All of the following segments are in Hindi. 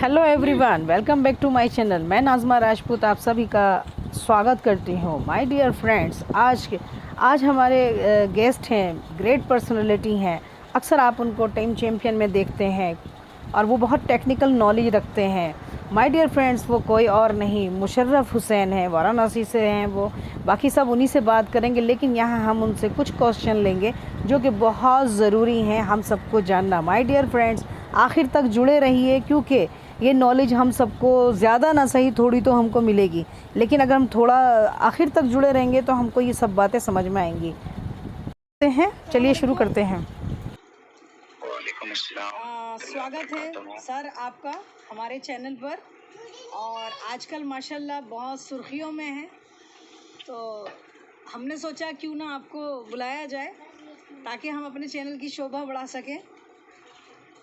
Hello everyone, welcome back to my channel. मैं नाज़मा राजपूत आप सभी का स्वागत करती हूँ। माय डियर फ्रेंड्स, आज हमारे गेस्ट हैं, ग्रेट पर्सनालिटी हैं। अक्सर आप उनको टीम चैम्पियन में देखते हैं और वो बहुत टेक्निकल नॉलेज रखते हैं। माय डियर फ्रेंड्स, वो कोई और नहीं, मुशर्रफ हुसैन है, वाराणसी से हैं वो। बाकी सब उन्हीं से बात करेंगे, लेकिन यहाँ हम उनसे कुछ क्वेश्चन लेंगे जो कि बहुत ज़रूरी हैं हम सबको जानना। माय डियर फ्रेंड्स, आखिर तक जुड़े रहिए, क्योंकि ये नॉलेज हम सबको ज़्यादा ना सही थोड़ी तो हमको मिलेगी, लेकिन अगर हम थोड़ा आखिर तक जुड़े रहेंगे तो हमको ये सब बातें समझ में आएंगी। चलिए शुरू करते हैं। वालेकुम अस्सलाम। स्वागत है सर आपका हमारे चैनल पर। और आजकल माशाल्लाह बहुत सुर्खियों में है, तो हमने सोचा क्यों ना आपको बुलाया जाए ताकि हम अपने चैनल की शोभा बढ़ा सकें।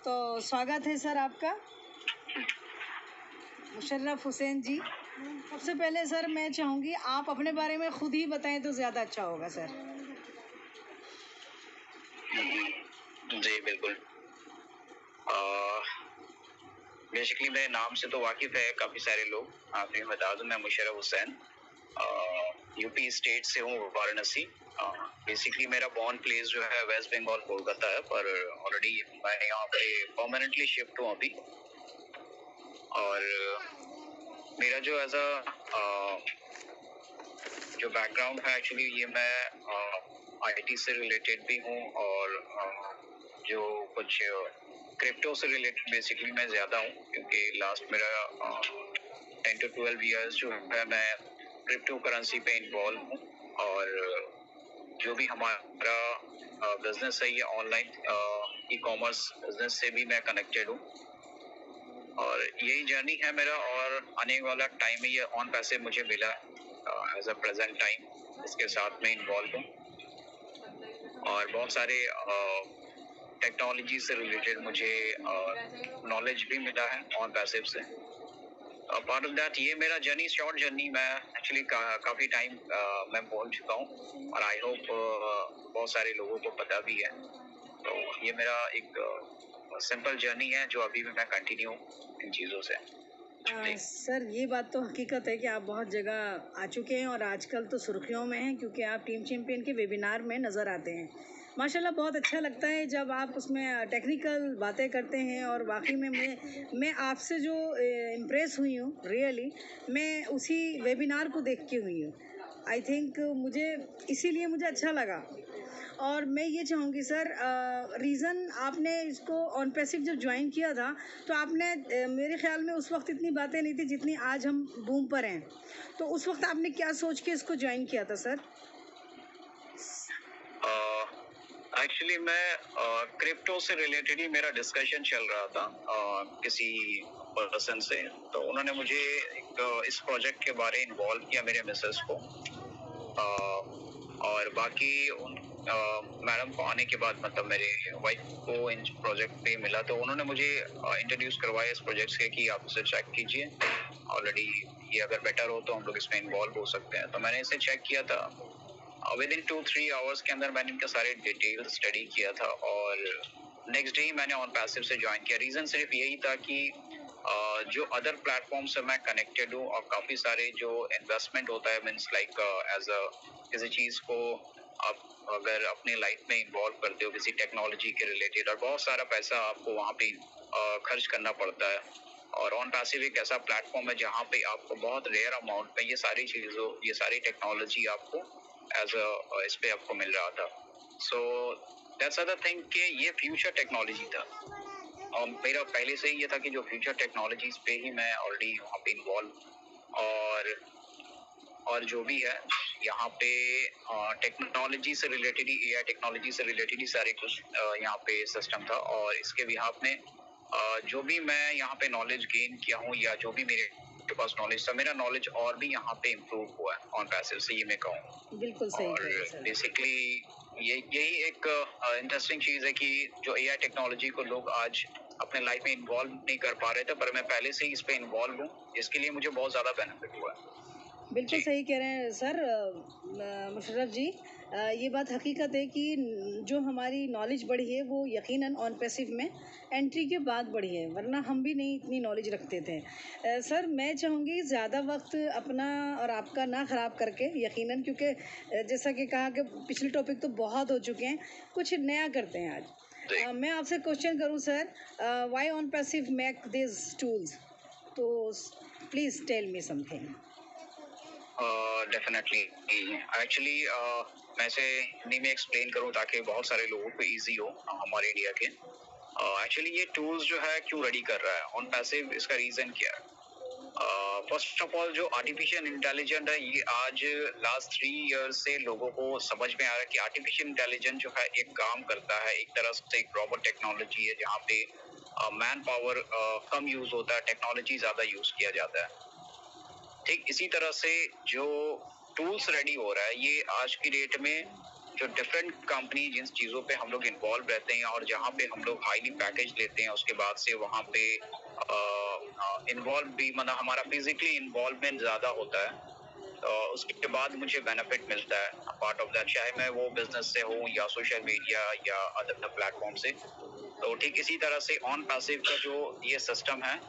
तो स्वागत है सर आपका, मुशर्रफ हुसैन जी। सबसे पहले सर मैं चाहूँगी आप अपने बारे में खुद ही बताएं तो ज़्यादा अच्छा होगा सर। जी बिल्कुल। बेसिकली मेरे नाम से तो वाकिफ़ है काफ़ी सारे लोग। आपको बता दूं, मैं मुशर्रफ हुसैन यूपी स्टेट से हूँ, वाराणसी। बेसिकली मेरा बॉर्न प्लेस जो है वेस्ट बंगाल कोलकाता है, पर ऑलरेडी मैं यहाँ पे परमानेंटली शिफ्ट हूँ अभी। और मेरा जो एज जो बैकग्राउंड है एक्चुअली, ये मैं आईटी से रिलेटेड भी हूँ और जो कुछ क्रिप्टो से रिलेटेड बेसिकली मैं ज़्यादा हूँ, क्योंकि लास्ट मेरा 10 to 12 ईयर्स जो है मैं क्रिप्टो करेंसी पे इन्वॉल्व हूँ। और जो भी हमारा बिजनेस है, ये ऑनलाइन ई कॉमर्स बिजनेस से भी मैं कनेक्टेड हूँ। और यही जर्नी है मेरा, और आने वाला टाइम में ये ऑन पैसे मुझे मिला एज अ प्रेजेंट टाइम, इसके साथ में इन्वॉल्व हूँ। और बहुत सारे टेक्नोलॉजी से रिलेटेड मुझे नॉलेज भी मिला है ऑन पैसिव से। पार्ट ऑफ दैट ये मेरा जर्नी, शॉर्ट जर्नी, मैं एक्चुअली काफ़ी टाइम मैं बोल चुका हूँ और आई होप बहुत सारे लोगों को पता भी है। तो ये मेरा एक सिंपल जर्नी है जो अभी भी मैं कंटिन्यू इन चीज़ों से। सर ये बात तो हकीकत है कि आप बहुत जगह आ चुके हैं और आजकल तो सुर्खियों में हैं, क्योंकि आप टीम चैम्पियन के वेबिनार में नज़र आते हैं। माशाल्लाह बहुत अच्छा लगता है जब आप उसमें टेक्निकल बातें करते हैं। और वाकई में मैं आपसे जो इम्प्रेस हुई हूँ, रियली मैं उसी वेबिनार को देख के हुई हूँ। आई थिंक मुझे इसीलिए मुझे अच्छा लगा। और मैं ये चाहूँगी सर, रीज़न आपने इसको ऑन पैसिव जब ज्वाइन किया था तो आपने मेरे ख्याल में उस वक्त इतनी बातें नहीं थी जितनी आज हम बूम पर हैं। तो उस वक्त आपने क्या सोच के इसको ज्वाइन किया था सर? एक्चुअली मैं क्रिप्टो से रिलेटेड ही मेरा डिस्कशन चल रहा था किसी पर्सन से, तो उन्होंने मुझे इस प्रोजेक्ट के बारे में इन्वॉल्व किया, मेरे मिसेस को। और बाकी उन मैडम को आने के बाद, मतलब मेरे वाइफ को इन प्रोजेक्ट पे मिला, तो उन्होंने मुझे इंट्रोड्यूस करवाया इस प्रोजेक्ट से कि आप इसे चेक कीजिए, ऑलरेडी ये अगर बेटर हो तो हम लोग इसमें इन्वॉल्व हो सकते हैं। तो मैंने इसे चेक किया था। विद इन 2-3 आवर्स के अंदर मैंने इनका सारे डिटेल स्टडी किया था और नेक्स्ट डे ही मैंने ऑन पैसिव से ज्वाइन किया। रीज़न सिर्फ यही था कि जो अदर प्लेटफॉर्म से मैं कनेक्टेड हूँ, और काफ़ी सारे जो इन्वेस्टमेंट होता है, मीन्स लाइक एज अ किसी चीज़ को आप अगर अपने लाइफ में इन्वॉल्व करते हो किसी टेक्नोलॉजी के रिलेटेड, और बहुत सारा पैसा आपको वहाँ पे खर्च करना पड़ता है। और ऑन पैसिव एक ऐसा प्लेटफॉर्म है जहाँ पे आपको बहुत रेयर अमाउंट में ये सारी टेक्नोलॉजी आपको एज अ इस पे आपको मिल रहा था। सो दैट्स अदर थिंग कि ये फ्यूचर टेक्नोलॉजी था, और मेरा पहले से ही ये था कि जो फ्यूचर टेक्नोलॉजीज पे ही मैं ऑलरेडी वहाँ पे इन्वॉल्व। और जो भी है यहाँ पे टेक्नोलॉजी से रिलेटेड ही, एआई टेक्नोलॉजी से रिलेटेड ही सारे कुछ यहाँ पे सिस्टम था। और इसके बिहाफ में जो भी मैं यहाँ पे नॉलेज गेन किया हूँ, या जो भी मेरे पास नॉलेज था, मेरा नॉलेज और भी यहाँ पे इम्प्रूव हुआ है ऑन पैसिव से, ये मैं कहूँ। बिल्कुल सही। और बेसिकली यही एक इंटरेस्टिंग चीज़ है कि जो एआई टेक्नोलॉजी को लोग आज अपने लाइफ में इन्वॉल्व नहीं कर पा रहे थे, पर मैं पहले से ही इस पे इन्वॉल्व हूँ, इसके लिए मुझे बहुत ज़्यादा बेनिफिट हुआ है। बिल्कुल जी। सही कह रहे हैं सर मुशर्रफ जी। ये बात हकीकत है कि जो हमारी नॉलेज बढ़ी है वो यकीनन ऑन पैसिव में एंट्री के बाद बढ़ी है, वरना हम भी नहीं इतनी नॉलेज रखते थे। सर मैं चाहूँगी ज़्यादा वक्त अपना और आपका ना ख़राब करके, यकीनन क्योंकि जैसा कि कहा कि पिछले टॉपिक तो बहुत हो चुके हैं, कुछ नया करते हैं आज। जी। मैं आपसे क्वेश्चन करूँ sir, why on passive make this tools? तो please tell me something. Definitely actually मैं इसे हिंदी में एक्सप्लेन करूँ ताकि बहुत सारे लोगों को इजी हो हमारे इंडिया के। एक्चुअली ये टूल्स जो है क्यों रेडी कर रहा है ऑन पैसिव, इसका रीजन क्या है? फर्स्ट ऑफ ऑल जो आर्टिफिशियल इंटेलिजेंस है ये आज लास्ट 3 इयर्स से लोगों को समझ में आ रहा है कि आर्टिफिशियल इंटेलिजेंस जो है एक काम करता है, एक तरह से एक रॉबोट टेक्नोलॉजी है जहाँ पे मैन पावर कम यूज होता है, टेक्नोलॉजी ज्यादा यूज किया जाता है। ठीक इसी तरह से जो टूल्स रेडी हो रहा है ये आज की डेट में जो डिफरेंट कंपनी जिन चीज़ों पे हम लोग इन्वॉल्व रहते हैं और जहाँ पे हम लोग हाईली पैकेज लेते हैं उसके बाद से वहाँ पे इन्वॉल्व भी मतलब हमारा फिजिकली इन्वॉल्वमेंट ज़्यादा होता है, उसके बाद मुझे बेनिफिट मिलता है पार्ट ऑफ दैट, चाहे मैं वो बिजनेस से हूँ या सोशल मीडिया या अदर प्लेटफॉर्म से। तो ठीक इसी तरह से ऑन पैसिव का जो ये सिस्टम है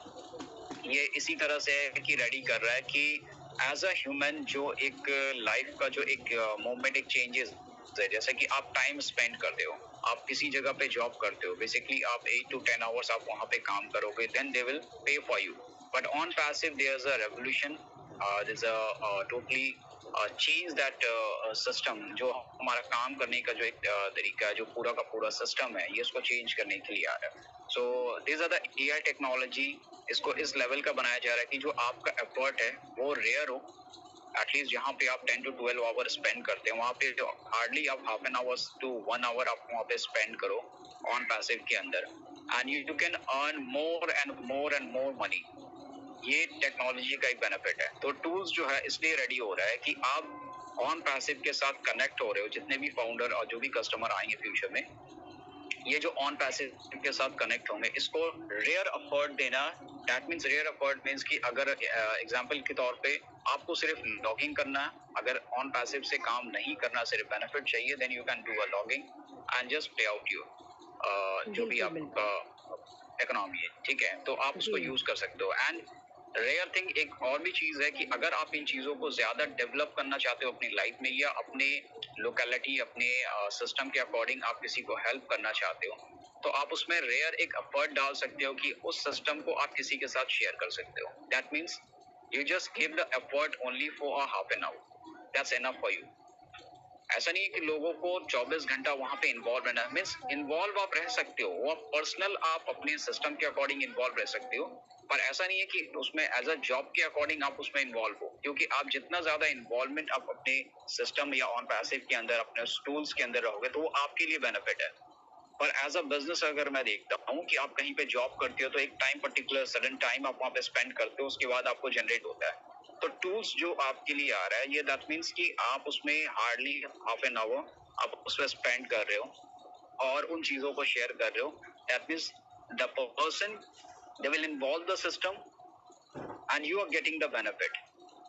ये इसी तरह से है कि रेडी कर रहा है कि एज अ ह्यूमन जो एक लाइफ का जो एक मोमेंट एक चेंजेस है, जैसे कि आप टाइम स्पेंड करते हो, आप किसी जगह पे जॉब करते हो, बेसिकली आप 8 to 10 आवर्स आप वहां पे काम करोगे, then they will pay for you. But on passive there is a revolution, there is a totally change that system, जो हमारा काम करने का जो एक तरीका है, जो पूरा का पूरा सिस्टम है, ये इसको चेंज करने के लिए आ रहा है। So this are the AI technology, इसको इस लेवल का बनाया जा रहा है कि जो आपका एफर्ट है वो रेयर हो। एटलीस्ट जहाँ पे आप 10 to 12 आवर स्पेंड करते हैं वहाँ पे जो हार्डली आप half an hour to 1 hour आप वहाँ पे स्पेंड करो ऑन पैसिव के अंदर, and you can earn more and more money. ये टेक्नोलॉजी का एक बेनिफिट है। तो टूल्स जो है इसलिए रेडी हो रहा है कि आप ऑन पैसिव के साथ कनेक्ट हो रहे हो, जितने भी फाउंडर और जो भी कस्टमर आएंगे फ्यूचर में, ये जो ऑन पैसिव के साथ कनेक्ट होंगे इसको रेयर एफर्ट देना। That means rare effort means कि अगर एग्जांपल के तौर पे आपको सिर्फ लॉगिंग करना है, अगर ऑन पैसिव से काम नहीं करना, सिर्फ बेनिफिट चाहिए, then you can do a logging and just pay out your जो भी आपका इकोनॉमी है, ठीक है, तो आप उसको यूज कर सकते हो। एंड रेयर थिंग एक और भी चीज है कि अगर आप इन चीजों को ज्यादा डेवलप करना चाहते हो अपनी लाइफ में या अपने लोकेलिटी अपने सिस्टम के अकॉर्डिंग आप किसी को हेल्प करना चाहते हो, तो आप उसमें रेयर एक एफर्ट डाल सकते हो कि उस सिस्टम को आप किसी के साथ शेयर कर सकते हो। That means you just give the effort only for a half an our, that's enough for you. ऐसा नहीं है कि लोगों को 24 घंटा वहां पे इन्वॉल्व रहना है, मीन्स इन्वॉल्व आप रह सकते हो, वो पर्सनल आप अपने सिस्टम के अकॉर्डिंग इन्वॉल्व रह सकते हो, पर ऐसा नहीं है कि उसमें एज अ जॉब के अकॉर्डिंग आप उसमें इन्वॉल्व हो, क्योंकि आप जितना ज्यादा इन्वॉल्वमेंट आप अपने सिस्टम या ऑन पैसिव के अंदर अपने टूल्स के अंदर रहोगे तो वो आपके लिए बेनिफिट है। पर एज अ बिजनेस अगर मैं देखता हूँ कि आप कहीं पे जॉब करते हो तो एक टाइम पर्टिकुलर सडन टाइम आप वहाँ पे स्पेंड करते हो, उसके बाद आपको जनरेट होता है। तो टूल्स जो आपके लिए आ रहा है ये दैट मीन्स कि आप उसमें हार्डली हाफ एन आवर आप उसमें स्पेंड कर रहे हो और उन चीजों को शेयर कर रहे हो। That means the person they will involve the system and you are getting the benefit,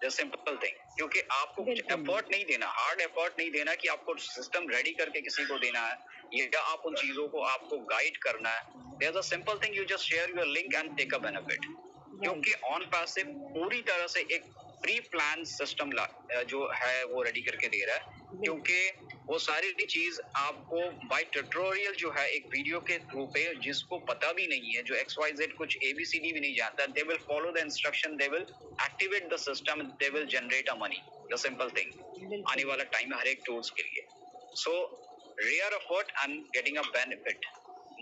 the simple thing. क्योंकि आपको कुछ एफर्ट नहीं देना, हार्ड एफर्ट नहीं देना कि आपको सिस्टम रेडी करके किसी को देना है या आप उन चीजों को आपको गाइड करना है। There is a simple thing, you just share your link and take a benefit. क्योंकि ऑन पैसिव पूरी तरह से एक प्री प्लान सिस्टम जो है वो रेडी करके दे रहा है, क्योंकि वो सारी चीज आपको बाय ट्यूटोरियल जो है एक वीडियो के थ्रू पे, जिसको पता भी नहीं है, जो XYZ कुछ ABCD भी नहीं जानता, they will follow the instruction, they will activate the system, they will generate a money, the simple thing. आने वाला टाइम है हर एक टूल्स के लिए। So rare effort and getting a benefit,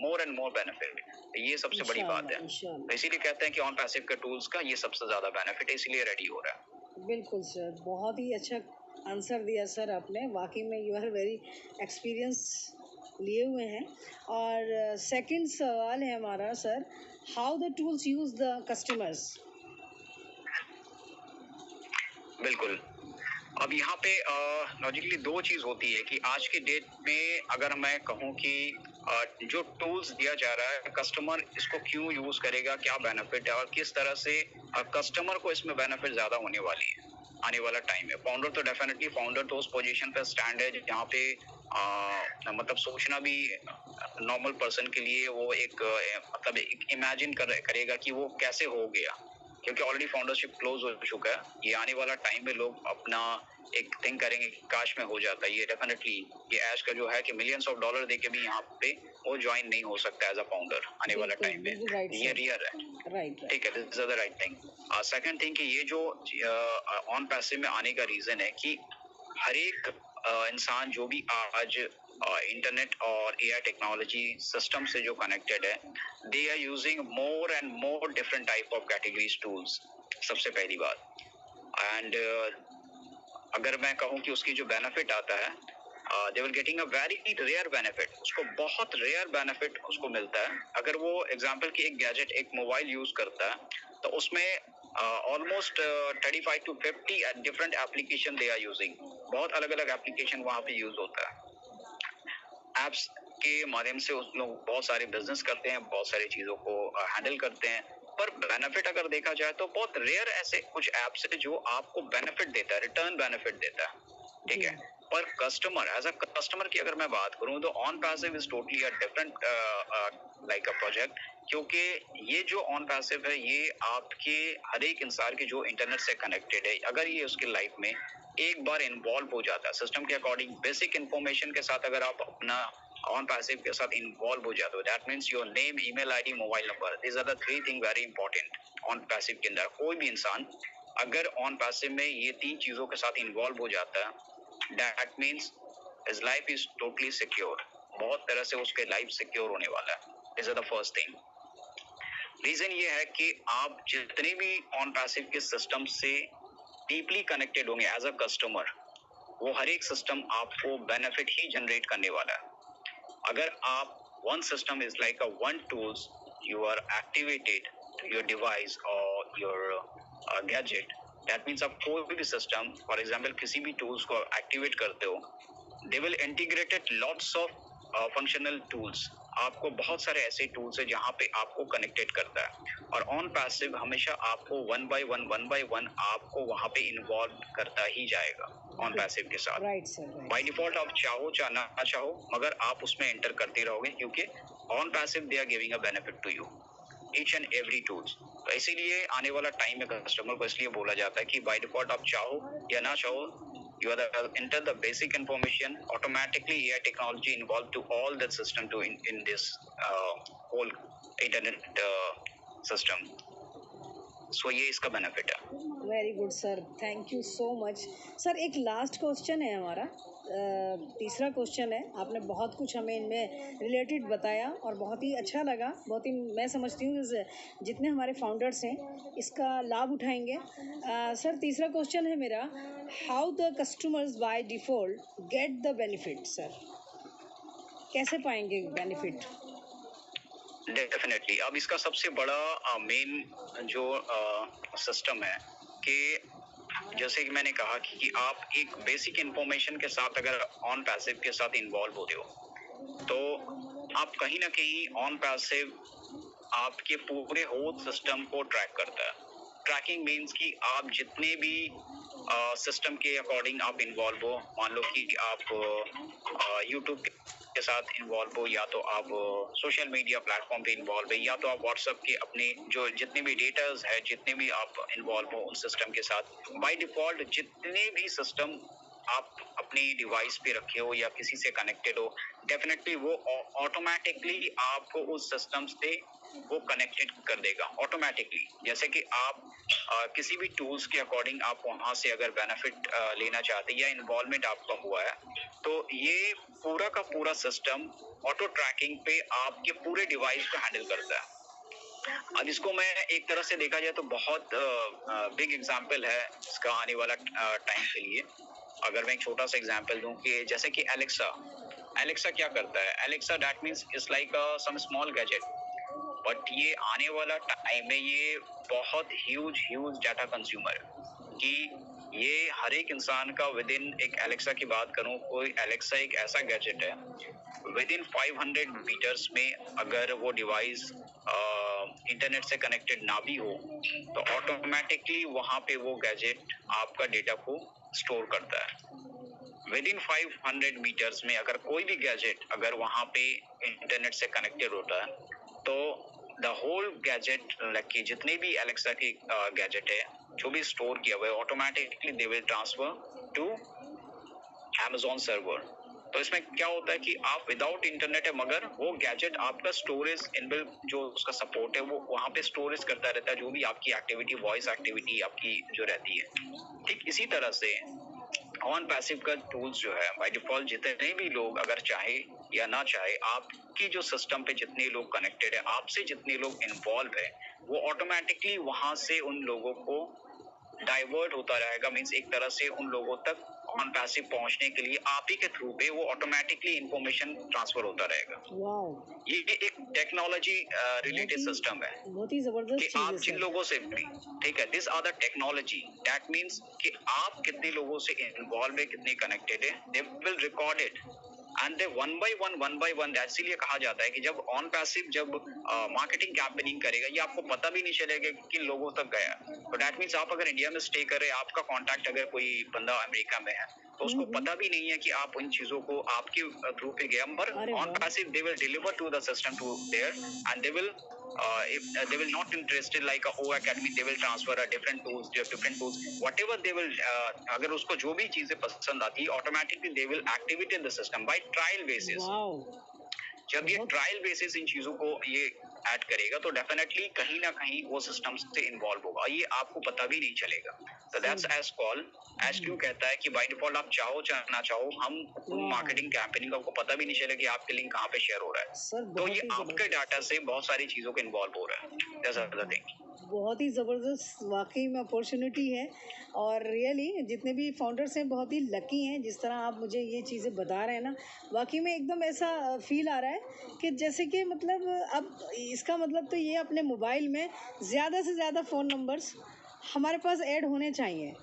more and more benefit, ये सबसे बड़ी बात है। तो इसीलिए कहते हैं कि ऑन पैसिव के टूल्स का ये सबसे ज्यादा बेनिफिट है, इसीलिए रेडी हो रहा है। बिल्कुल सर, बहुत ही अच्छा आंसर दिया सर आपने, वाकई में यू आर वेरी एक्सपीरियंस लिए हुए हैं। और सेकंड सवाल है हमारा sir, how the tools use the customers? बिल्कुल। अब यहाँ पे लॉजिकली दो चीज होती है कि आज की डेट में अगर मैं कहूँ कि जो टूल्स दिया जा रहा है कस्टमर इसको क्यों यूज करेगा, क्या बेनिफिट है और किस तरह से कस्टमर को इसमें बेनिफिट ज्यादा होने वाली है। आने वाला टाइम है। फाउंडर तो डेफिनेटली फाउंडर तो उस पोजीशन पे स्टैंड है जहाँ पे मतलब सोचना भी नॉर्मल पर्सन के लिए वो एक मतलब एक इमेजिन करेगा कि वो कैसे हो गया, क्योंकि ऑलरेडी फाउंडरशिप क्लोज हो चुका है। ये आने वाला टाइम में लोग अपना एक थिंक करेंगे कि काश में हो जाता है। ये डेफिनेटली ये ऐश का जो है कि मिलियंस ऑफ डॉलर देके भी यहाँ पे वो ज्वाइन नहीं हो सकता एज अ फाउंडर आने वाला टाइम में। ये रियर है, राइट ठीक है, this is the right thing. Second thing कि ये जो ऑन पैसिव में आने का रीजन है कि हर एक इंसान जो भी आज इंटरनेट और एआई टेक्नोलॉजी सिस्टम से जो कनेक्टेड है, they are using more and more different type of categories tools, सबसे पहली बात। एंड अगर मैं कहूँ कि उसकी जो बेनिफिट आता है, they will getting a very rare benefit, उसको बहुत रेयर बेनिफिट उसको मिलता है। अगर वो एग्जांपल की एक गैजेट एक मोबाइल यूज करता है तो उसमें almost 35 to 50 different application they are using, बहुत अलग अलग एप्लीकेशन वहाँ पे यूज होता है। एप्स के माध्यम से उस लोग बहुत सारे बिजनेस करते हैं, बहुत सारी चीजों को हैंडल करते हैं, पर बेनिफिट अगर देखा जाए तो बहुत रेयर ऐसे कुछ एप्स है जो आपको बेनिफिट देता है, रिटर्न बेनिफिट देता है, ठीक है। पर कस्टमर एज अ कस्टमर की अगर मैं बात करूं तो on passive is totally a different like a project, क्योंकि ये जो ऑन पैसिव है ये आपके हर एक इंसान की जो इंटरनेट से कनेक्टेड है, अगर ये उसकी लाइफ में एक बार इन्वॉल्व हो जाता है सिस्टम के अकॉर्डिंग, बेसिक इन्फॉर्मेशन के साथ अगर आप अपना ऑन पैसिव के साथ इन्वॉल्व हो जाते हो, that means your name, email ID, mobile number, this are the three thing very important on passive के अंदर। कोई भी इंसान अगर ऑन पैसिव में ये तीन चीजों के साथ इन्वॉल्व हो जाता है, that means his life is totally secure, बहुत तरह से उसके लाइफ सिक्योर होने वाला है। This is the first thing। Reason ये है कि आप जितने भी ऑन पैसिव के सिस्टम से डीपली कनेक्टेड होंगे एज अ कस्टमर, वो हर एक सिस्टम आपको बेनिफिट ही जनरेट करने वाला है। अगर आप one system is like a one tools you are activated your device और योर गैजेट, दैट मीन्स आप कोई भी सिस्टम फॉर एग्जाम्पल किसी भी टूल्स को एक्टिवेट करते हो, they will integrated lots of functional tools, आपको बहुत सारे ऐसे टूल्स है जहाँ पे आपको कनेक्टेड करता है। और ऑन पैसिव हमेशा आपको वन बाय वन आपको वहाँ पे इन्वॉल्व करता ही जाएगा ऑन पैसिव के साथ। राइट सर, बाय डिफॉल्ट आप चाहो चाहे ना चाहो मगर आप उसमें एंटर करते रहोगे, क्योंकि on passive they are giving a benefit to you each and every tools. तो इसीलिए आने वाला टाइम में कस्टमर को इसलिए बोला जाता है कि बाय डिफॉल्ट आप चाहो या ना चाहो, you are the enter the basic information, automatically AI technology involved to all the system to in this whole internet system। so ये इसका बेनिफिट है। Very good sir, thank you so much sir. एक लास्ट क्वेश्चन है हमारा, तीसरा क्वेश्चन है। आपने बहुत कुछ हमें इनमें रिलेटेड बताया और बहुत ही अच्छा लगा, बहुत ही मैं समझती हूँ जितने हमारे फाउंडर्स हैं इसका लाभ उठाएंगे। सर तीसरा क्वेश्चन है मेरा, how the customers by default get the benefit. Sir कैसे पाएंगे बेनिफिट? डेफिनेटली अब इसका सबसे बड़ा मेन जो सिस्टम है कि जैसे कि मैंने कहा कि आप एक बेसिक इंफॉर्मेशन के साथ अगर ऑन पैसिव के साथ इन्वॉल्व होते हो तो आप कहीं ना कहीं ऑन पैसिव आपके पूरे होल सिस्टम को ट्रैक करता है। ट्रैकिंग मीन्स कि आप जितने भी सिस्टम के अकॉर्डिंग आप इन्वॉल्व हो, मान लो कि आप यूट्यूब के साथ इन्वॉल्व हो, या तो आप सोशल मीडिया प्लेटफॉर्म पे इन्वॉल्व है, या तो आप व्हाट्सएप के अपने जो जितने भी डेटास है, जितने भी आप इन्वॉल्व हो उन सिस्टम के साथ, बाय डिफॉल्ट जितने भी सिस्टम आप अपनी डिवाइस पे रखे हो या किसी से कनेक्टेड हो, डेफिनेटली वो ऑटोमेटिकली आपको उस सिस्टम से वो कनेक्टेड कर देगा ऑटोमेटिकली। जैसे कि आप किसी भी टूल्स के अकॉर्डिंग आप वहां से अगर बेनिफिट लेना चाहते हैं या इन्वॉल्वमेंट आपका हुआ है, तो ये पूरा का पूरा सिस्टम ऑटो ट्रैकिंग पे आपके पूरे डिवाइस को हैंडल करता है। अब इसको मैं एक तरह से देखा जाए तो बहुत बिग एग्जांपल है इसका आने वाला टाइम के लिए। अगर मैं एक छोटा सा एग्जांपल दूं कि जैसे कि एलेक्सा क्या करता है, Alexa that means it's like some small gadget, but ये आने वाला टाइम में ये बहुत ह्यूज डाटा कंज्यूमर है कि ये हर एक इंसान का विद इन, एक एलेक्सा की बात करूं, कोई एलेक्सा एक ऐसा गैजेट है विद इन 500 मीटर्स में अगर वो डिवाइस इंटरनेट से कनेक्टेड ना भी हो तो ऑटोमेटिकली वहाँ पे वो गैजेट आपका डेटा को स्टोर करता है। विद इन 500 मीटर्स में अगर कोई भी गैजेट अगर वहाँ पे इंटरनेट से कनेक्टेड होता है तो द होल गैजेट लाइक कि जितने भी एलेक्सा के गैजेट है जो भी स्टोर किया हुआ है automatically they will transfer to Amazon server. तो इसमें क्या होता है कि आप विदाउट इंटरनेट है मगर वो गैजेट आपका स्टोरेज इनबिल्ट जो उसका सपोर्ट है वो वहाँ पे स्टोरेज करता रहता है जो भी आपकी एक्टिविटी वॉइस एक्टिविटी आपकी जो रहती है। ठीक इसी तरह से ऑन पैसिव का टूल्स जो है बाय डिफॉल्ट जितने भी लोग अगर चाहे या ना चाहे आपकी जो सिस्टम पे जितने लोग कनेक्टेड है आपसे जितने लोग इन्वॉल्व है वो ऑटोमेटिकली वहां से उन लोगों को डाइवर्ट होता रहेगा। मींस एक तरह से उन लोगों तक ऑन पैसिव पहुंचने के लिए आप ही के थ्रू पे वो ऑटोमेटिकली इंफॉर्मेशन ट्रांसफर होता रहेगा। वाओ, ये एक टेक्नोलॉजी रिलेटेड सिस्टम है बहुत ही जबरदस्त कि चीज आप है जिन सर। लोगों से भी ठीक है this are the technology that means कि आप कितने लोगों से इन्वॉल्व है कितने कनेक्टेड है they will record it and they one by one इसीलिए कहा जाता है कि जब ऑन पैसिव जब मार्केटिंग कैंपेनिंग करेगा ये आपको पता भी नहीं चलेगा कि किन लोगों तक गया। तो दैट मींस आप अगर इंडिया में स्टे कर रहे हैं आपका कॉन्टैक्ट अगर कोई बंदा अमेरिका में है तो उसको पता भी नहीं है कि आप इन चीजों को आपके थ्रू पे गया पर on passive they will deliver to the system to there and they will if they will not interested like a O Academy they will transfer a different tools whatever they will अगर उसको जो भी चीजें पसंद आती है automatically they will activate in the system by trial basis। जब ये ट्रायल बेसिस इन चीजों को ये ऐड करेगा तो डेफिनेटली कहीं ना कहीं वो सिस्टम से इन्वॉल्व होगा ये आपको पता भी नहीं चलेगा। तो that's as call as Q कहता है कि बाय डिफॉल्ट आप चाहो चाहे ना चाहो हम मार्केटिंग कैंपेनिंग आपको पता भी नहीं चलेगा कि आपके लिंक कहाँ पे शेयर हो रहा है तो ये आपके डाटा से बहुत सारी चीजों को इन्वॉल्व हो रहा है। That's another thing. बहुत ही ज़बरदस्त वाकई में अपॉर्चुनिटी है और रियली जितने भी फाउंडर्स हैं बहुत ही लकी हैं जिस तरह आप मुझे ये चीज़ें बता रहे हैं ना वाकई में एकदम ऐसा फील आ रहा है कि जैसे कि मतलब अब इसका मतलब तो ये अपने मोबाइल में ज़्यादा से ज़्यादा फ़ोन नंबर्स हमारे पास ऐड होने चाहिए।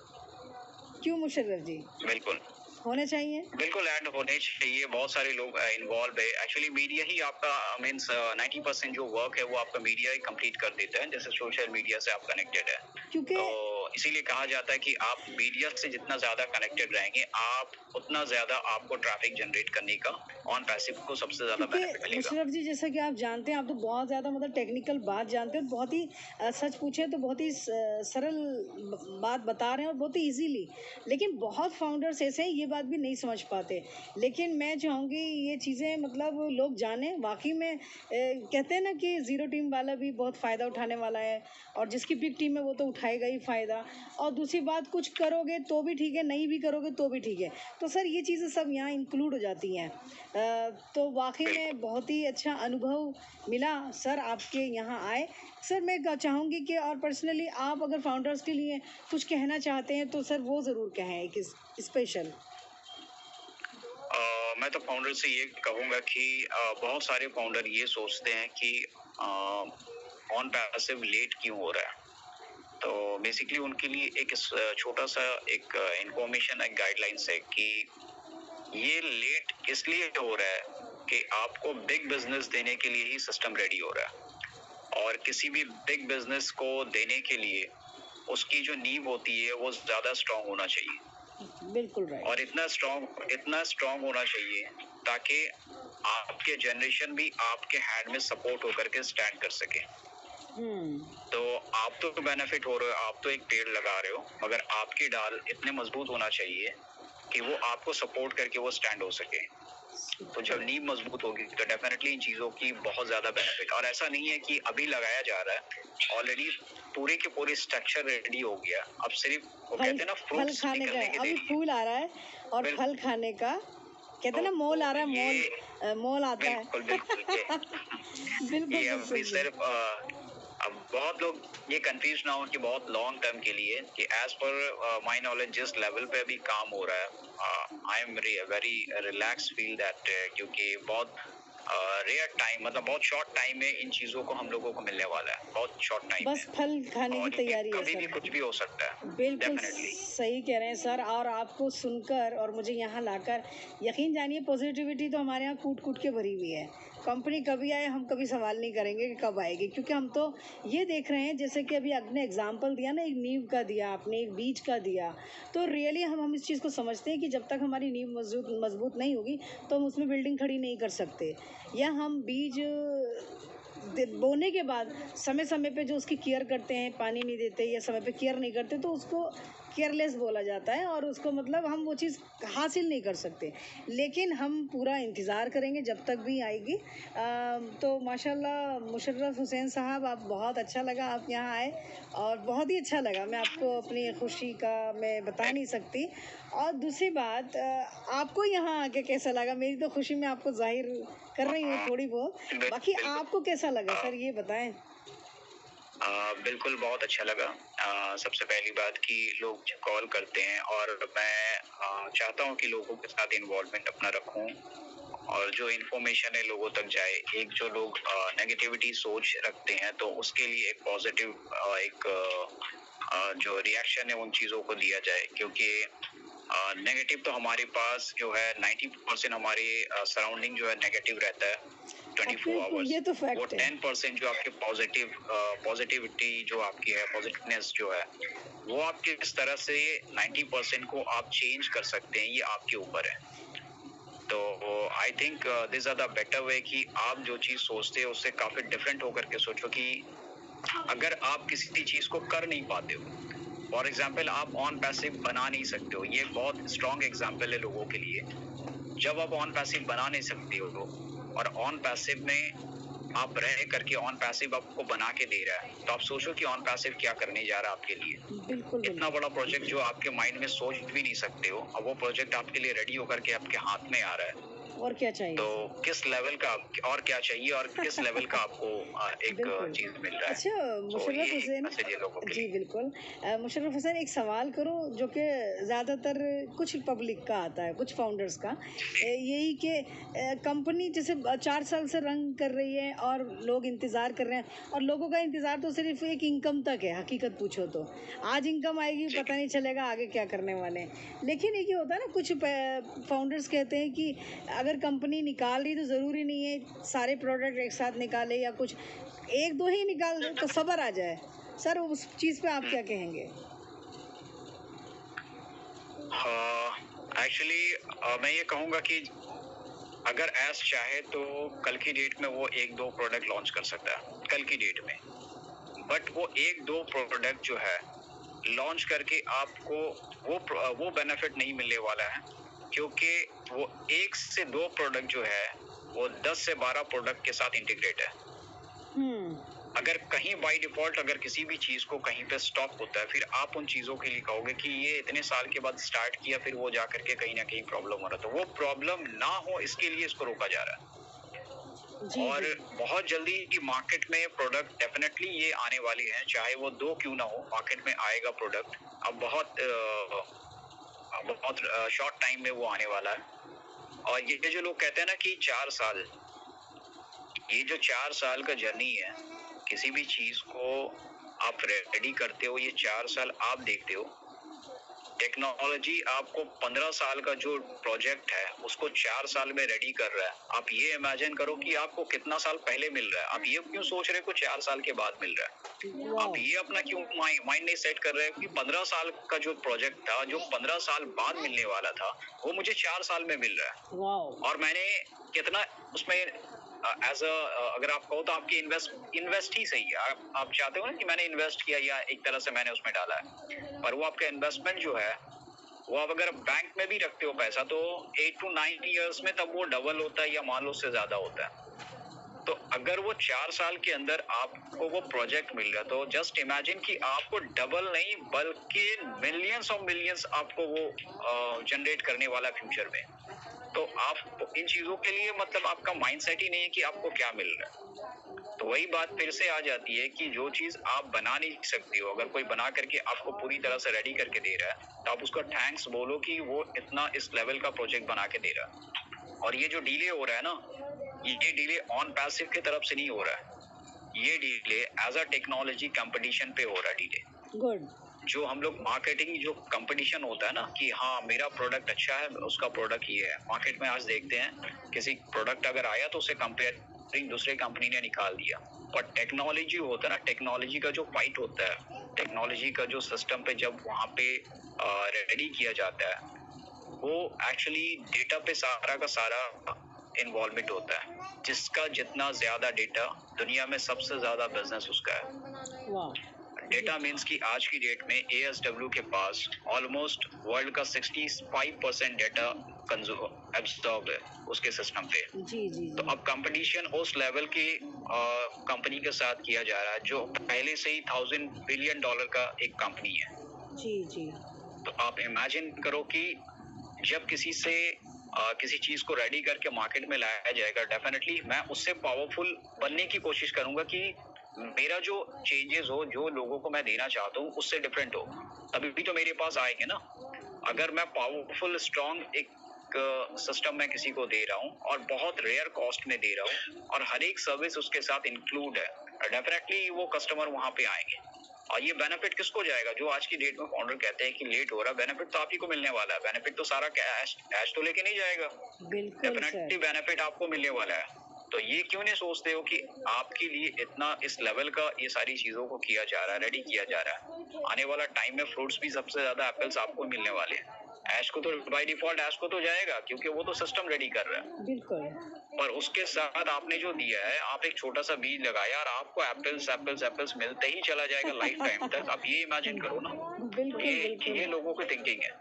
क्यों मुशर्रफ जी? बिल्कुल होने चाहिए, बिल्कुल ऐड होने चाहिए। बहुत सारे लोग इन्वॉल्व है एक्चुअली मीडिया ही आपका मीन्स 90% जो वर्क है वो आपका मीडिया ही कंप्लीट कर देता है जैसे सोशल मीडिया से आप कनेक्टेड है क्योंकि तो इसीलिए कहा जाता है कि आप मीडिया से जितना ज्यादा कनेक्टेड रहेंगे आप उतना ज्यादा आपको ट्रैफिक जनरेट करने का ऑन पैसिव को सबसे ज्यादा बेनिफिट मिलेगा। मुशर्रफ जी जैसा कि आप जानते हैं आप तो बहुत ज़्यादा मतलब टेक्निकल बात जानते हैं बहुत ही सच पूछे तो बहुत ही सरल बात बता रहे हैं और बहुत ही इजीली लेकिन बहुत फाउंडर्स ऐसे हैं ये बात भी नहीं समझ पाते। लेकिन मैं चाहूँगी ये चीज़ें मतलब लोग जाने वाकई में कहते हैं ना कि ज़ीरो टीम वाला भी बहुत फ़ायदा उठाने वाला है और जिसकी बिग टीम है वो तो उठाएगा ही फ़ायदा। और दूसरी बात कुछ करोगे तो भी ठीक है नहीं भी करोगे तो भी ठीक है। तो सर ये चीज़ें सब यहाँ इंक्लूड हो जाती हैं। तो वाकई में बहुत ही अच्छा अनुभव मिला सर आपके यहाँ आए। सर मैं चाहूँगी कि और पर्सनली आप अगर फाउंडर्स के लिए कुछ कहना चाहते हैं तो सर वो ज़रूर कहें एक स्पेशल। मैं तो फाउंडर से ये कहूँगा कि बहुत सारे फाउंडर ये सोचते हैं कि ऑन पैसिव लेट क्यों हो रहा है तो बेसिकली उनके लिए एक छोटा सा एक इंफॉर्मेशन एक गाइडलाइंस है कि ये लेट इसलिए हो रहा है कि आपको बिग बिजनेस देने के लिए ही सिस्टम रेडी हो रहा है और किसी भी बिग बिजनेस को देने के लिए उसकी जो नींव होती है वो ज़्यादा स्ट्रांग होना चाहिए। बिल्कुल राइट। और इतना स्ट्रांग होना चाहिए ताकि आपके जनरेशन भी आपके हैंड में सपोर्ट होकर के स्टैंड कर सके। तो आप तो बेनिफिट हो रहे हो आप तो एक पेड़ लगा रहे हो मगर आपकी डाल इतने मजबूत होना चाहिए कि वो आपको सपोर्ट करके वो स्टैंड हो सके। तो जब नींव मजबूत होगी तो डेफिनेटली इन चीजों की बहुत ज्यादा बेनिफिट। और ऐसा नहीं है कि अभी लगाया जा रहा है ऑलरेडी पूरे के पूरे स्ट्रक्चर रेडी हो गया अब सिर्फ वो कहते हैं ना फल खाने का अभी फूल आ रहा है और फल खाने का कहते हैं ना मोल आ रहा है मोल आता है। बिल्कुल बिल्कुल ये अभी सिर्फ अब बहुत लोग ये कंफ्यूज ना हो कि बहुत लॉन्ग टर्म के लिए कि एज पर माय नॉलेज जिस लेवल पे अभी काम हो रहा है I am very relax feel that क्योंकि बहुत रेयर टाइम मतलब बहुत शॉर्ट टाइम में इन चीजों को हम लोगों को मिलने वाला है बहुत शॉर्ट टाइम बस फल खाने की तैयारी है कभी भी कुछ भी हो सकता है। बिल्कुल सही कह रहे हैं सर। और आपको सुनकर और मुझे यहाँ लाकर यकीन जानिए पॉजिटिविटी तो हमारे यहाँ कूट कूट के भरी हुई है कंपनी कभी आए हम कभी सवाल नहीं करेंगे कि कब आएगी, क्योंकि हम तो ये देख रहे हैं, जैसे कि अभी आपने एग्जांपल दिया ना, एक नींव का दिया आपने, एक बीज का दिया, तो रियली हम इस चीज़ को समझते हैं कि जब तक हमारी नींव मजबूत नहीं होगी तो हम उसमें बिल्डिंग खड़ी नहीं कर सकते। या हम बीज बोने के बाद समय समय पे जो उसकी केयर करते हैं, पानी नहीं देते या समय पे केयर नहीं करते, तो उसको केयरलेस बोला जाता है और उसको मतलब हम वो चीज़ हासिल नहीं कर सकते। लेकिन हम पूरा इंतज़ार करेंगे जब तक भी आएगी। तो माशाल्लाह मुशर्रफ हुसैन साहब, आप बहुत अच्छा लगा आप यहाँ आए और बहुत ही अच्छा लगा। मैं आपको अपनी खुशी का मैं बता नहीं सकती। और दूसरी बात, आपको यहाँ आके कैसा लगा? मेरी तो खुशी मैं आपको ज़ाहिर कर रही हूँ थोड़ी बहुत, बाकी आपको कैसा लगा सर, ये बताएं। बिल्कुल बहुत अच्छा लगा। सबसे पहली बात कि लोग कॉल करते हैं और मैं चाहता हूँ कि लोगों के साथ इन्वॉल्वमेंट अपना रखूं और जो इन्फॉर्मेशन है लोगों तक जाए। एक जो लोग नेगेटिविटी सोच रखते हैं तो उसके लिए एक पॉजिटिव जो रिएक्शन है उन चीज़ों को दिया जाए, क्योंकि नेगेटिव तो हमारे पास जो है 90% हमारे सराउंडिंग जो है नेगेटिव रहता है 24 आवर्स। ये तो वो फैक्ट है। 10% जो आपके पॉजिटिविटी जो आपकी है, पॉजिटिवनेस जो है, वो आपके इस तरह से 90% को आप चेंज कर सकते हैं, ये आपके ऊपर है। तो I think this are the better way कि आप जो चीज़ सोचते हो उससे काफ़ी डिफरेंट होकर के सोचो कि अगर आप किसी चीज़ को कर नहीं पाते हो, फॉर एग्जाम्पल आप ऑन पैसिव बना नहीं सकते हो, ये बहुत स्ट्रॉन्ग एग्जाम्पल है लोगों के लिए। जब आप ऑन पैसिव बना नहीं सकते हो और ऑन पैसिव में आप रह करके ऑन पैसिव आपको बना के दे रहा है, तो आप सोचो कि ऑन पैसिव क्या करने जा रहा है आपके लिए। बिल्कुल इतना बड़ा प्रोजेक्ट जो आपके माइंड में सोच भी नहीं सकते हो, अब वो प्रोजेक्ट आपके लिए रेडी होकर के आपके हाथ में आ रहा है, और क्या चाहिए? तो किस लेवल का और क्या चाहिए और किस लेवल का आपको एक बिल्कुल। चीज मिल रहा है। अच्छा तो मुशर्रफ ये एक हुसैन, मैसेज है लोगों के जी लिए। बिल्कुल। मुशर्रफ हुसैन, एक सवाल करूं जो कि ज़्यादातर कुछ पब्लिक का आता है, कुछ फाउंडर्स का, यही कि कंपनी जैसे 4 साल से रन कर रही है और लोग इंतज़ार कर रहे हैं, और लोगों का इंतज़ार तो सिर्फ एक इनकम तक है, हकीकत पूछो तो। आज इनकम आएगी, पता नहीं चलेगा आगे क्या करने वाले हैं। लेकिन एक ये होता है ना, कुछ फाउंडर्स कहते हैं कि अगर कंपनी निकाल रही तो ज़रूरी नहीं है सारे प्रोडक्ट एक साथ निकाले, या कुछ एक दो ही निकाल दे तो सब्र आ जाए। सर उस चीज़ पे आप क्या कहेंगे? एक्चुअली मैं ये कहूँगा कि अगर ऐस चाहे तो कल की डेट में वो 1-2 प्रोडक्ट लॉन्च कर सकता है कल की डेट में, बट वो 1-2 प्रोडक्ट जो है लॉन्च करके आपको वो बेनिफिट नहीं मिलने वाला है, क्योंकि वो 1 से 2 प्रोडक्ट जो है वो 10 से 12 प्रोडक्ट के साथ इंटीग्रेट है। अगर कहीं बाय डिफॉल्ट अगर किसी भी चीज को कहीं पे स्टॉप होता है, फिर आप उन चीजों के लिए कहोगे कि ये इतने साल के बाद स्टार्ट किया, फिर वो जाकर के कहीं ना कहीं प्रॉब्लम हो रहा है, तो वो प्रॉब्लम ना हो इसके लिए इसको रोका जा रहा है। और बहुत जल्दी मार्केट में प्रोडक्ट डेफिनेटली ये आने वाली है, चाहे वो 2 क्यों ना हो, मार्केट में आएगा प्रोडक्ट। अब बहुत शॉर्ट टाइम में वो आने वाला है। और ये जो लोग कहते हैं ना कि 4 साल, ये जो 4 साल का जर्नी है, किसी भी चीज को आप रेडी करते हो, ये 4 साल आप देखते हो। टेक्नोलॉजी आपको 15 साल का जो प्रोजेक्ट है उसको 4 साल में रेडी कर रहा है। आप ये इमेजिन करो कि आपको कितना साल पहले मिल रहा है। आप ये क्यों सोच रहे हो 4 साल के बाद मिल रहा है? आप ये अपना क्यों माइंड नहीं सेट कर रहे हो कि 15 साल का जो प्रोजेक्ट था, जो 15 साल बाद मिलने वाला था, वो मुझे 4 साल में मिल रहा है। और मैंने कितना उसमें अगर आप कहो तो आपकी इन्वेस्ट ही सही है। आप चाहते हो ना कि मैंने इन्वेस्ट किया या एक तरह से मैंने उसमें डाला है, पर वो आपका इन्वेस्टमेंट जो है वो आप अगर बैंक में भी रखते हो पैसा तो 8 to 9 ईयर्स में तब वो डबल होता है या मान लो उससे ज्यादा होता है। तो अगर वो 4 साल के अंदर आपको वो प्रोजेक्ट मिल रहा, तो जस्ट इमेजिन कि आपको डबल नहीं बल्कि मिलियंस ऑफ मिलियंस आपको वो जनरेट करने वाला फ्यूचर में। तो आप इन चीजों के लिए मतलब आपका माइंडसेट ही नहीं है कि आपको क्या मिल रहा है। तो वही बात फिर से आ जाती है कि जो चीज आप बना नहीं सकते हो, अगर कोई बना करके आपको पूरी तरह से रेडी करके दे रहा है, तो आप उसको थैंक्स बोलो कि वो इतना इस लेवल का प्रोजेक्ट बना के दे रहा है। और ये जो डिले हो रहा है ना, ये डिले ऑन पैसिव की तरफ से नहीं हो रहा है, ये delay as a technology competition पे हो रहा है डिले। गुड। जो हम लोग मार्केटिंग जो कंपटीशन होता है ना कि हाँ मेरा प्रोडक्ट अच्छा है, उसका प्रोडक्ट ये है। मार्केट में आज देखते हैं किसी प्रोडक्ट अगर आया तो उसे कंपेयर मैन्युफैक्चरिंग दूसरे कंपनी ने निकाल दिया। पर टेक्नोलॉजी होता है ना, टेक्नोलॉजी का जो फाइट होता है, टेक्नोलॉजी का जो सिस्टम पे जब वहाँ पे रेडी किया जाता है, वो एक्चुअली डेटा पे सारा का सारा इन्वॉल्वमेंट होता है। जिसका जितना ज्यादा डेटा, दुनिया में सबसे ज्यादा बिजनेस उसका है। वाह। डेटा मीन्स कि आज की डेट में ASW के पास ऑलमोस्ट वर्ल्ड का 65% डेटा एब्जॉर्ब है उसके सिस्टम पे। जी जी तो जी अब कंपटीशन उस लेवल की कंपनी के साथ किया जा रहा है जो पहले से ही $1000 बिलियन का एक कंपनी है। जी जी तो आप इमेजिन करो कि जब किसी से किसी चीज को रेडी करके मार्केट में लाया जाएगा, डेफिनेटली मैं उससे पावरफुल बनने की कोशिश करूंगा कि मेरा जो चेंजेस हो, जो लोगों को मैं देना चाहता हूँ उससे डिफरेंट हो, तभी भी तो मेरे पास आएंगे ना। अगर मैं पावरफुल स्ट्रॉन्ग एक सिस्टम में किसी को दे रहा हूँ और बहुत रेयर कॉस्ट में दे रहा हूँ और हर एक सर्विस उसके साथ इंक्लूड है, डेफिनेटली वो कस्टमर वहां पे आएंगे। और ये बेनिफिट किसको जाएगा? जो आज की डेट में फाउंडर कहते हैं कि लेट हो रहा है, बेनिफिट तो आप ही को मिलने वाला है। बेनिफिट तो सारा कैश तो लेके नहीं जाएगा, बिल्कुल डेफिनेटली सर। बेनिफिट आपको मिलने वाला है। तो ये क्यों नहीं सोचते हो कि आपके लिए इतना इस लेवल का ये सारी चीजों को किया जा रहा है, रेडी किया जा रहा है। आने वाला टाइम में फ्रूट्स भी सबसे ज्यादा एप्पल्स आपको मिलने वाले हैं। ऐश को तो बाय डिफॉल्ट ऐश को तो जाएगा क्योंकि वो तो सिस्टम रेडी कर रहा है। बिल्कुल पर उसके साथ आपने जो दिया है, आप एक छोटा सा बीज लगाया और आपको एप्पल्स एप्पल्स एप्पल्स मिलते ही चला जाएगा लाइफ टाइम तक। आप ये इमेजिन करो ना। बिल्कुल ये बिल्कुल। लोगों की थिंकिंग है।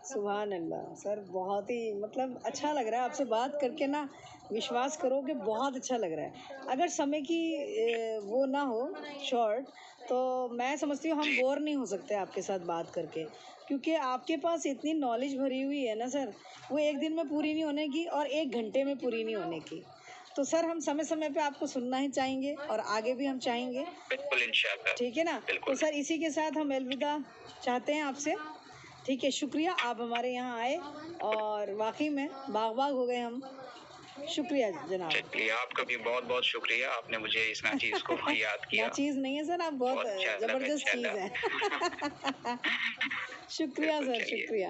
सुभान अल्लाह सर, बहुत ही मतलब अच्छा लग रहा है आपसे बात करके ना। विश्वास करो कि बहुत अच्छा लग रहा है। अगर समय की वो ना हो शॉर्ट, तो मैं समझती हूँ हम जी। बोर नहीं हो सकते आपके साथ बात करके, क्योंकि आपके पास इतनी नॉलेज भरी हुई है ना सर, वो एक दिन में पूरी नहीं होने की और एक घंटे में पूरी नहीं होने की। तो सर हम समय समय पे आपको सुनना ही चाहेंगे और आगे भी हम चाहेंगे। बिल्कुल इंशाल्लाह। ठीक है ना? तो बिल्कुल। सर इसी के साथ हम अलविदा चाहते हैं आपसे। ठीक है, शुक्रिया आप हमारे यहाँ आए और वाकई में बाग हो गए हम। शुक्रिया जनाब। चलिए, आपका भी बहुत बहुत शुक्रिया, आपने मुझे इस ना चीज को याद ना किया। चीज़ नहीं है सर, आप बहुत अच्छा लगा, ज़बरदस्त अच्छा चीज़ लगा। है। शुक्रिया बिल्कुल, सर, चलिए। शुक्रिया।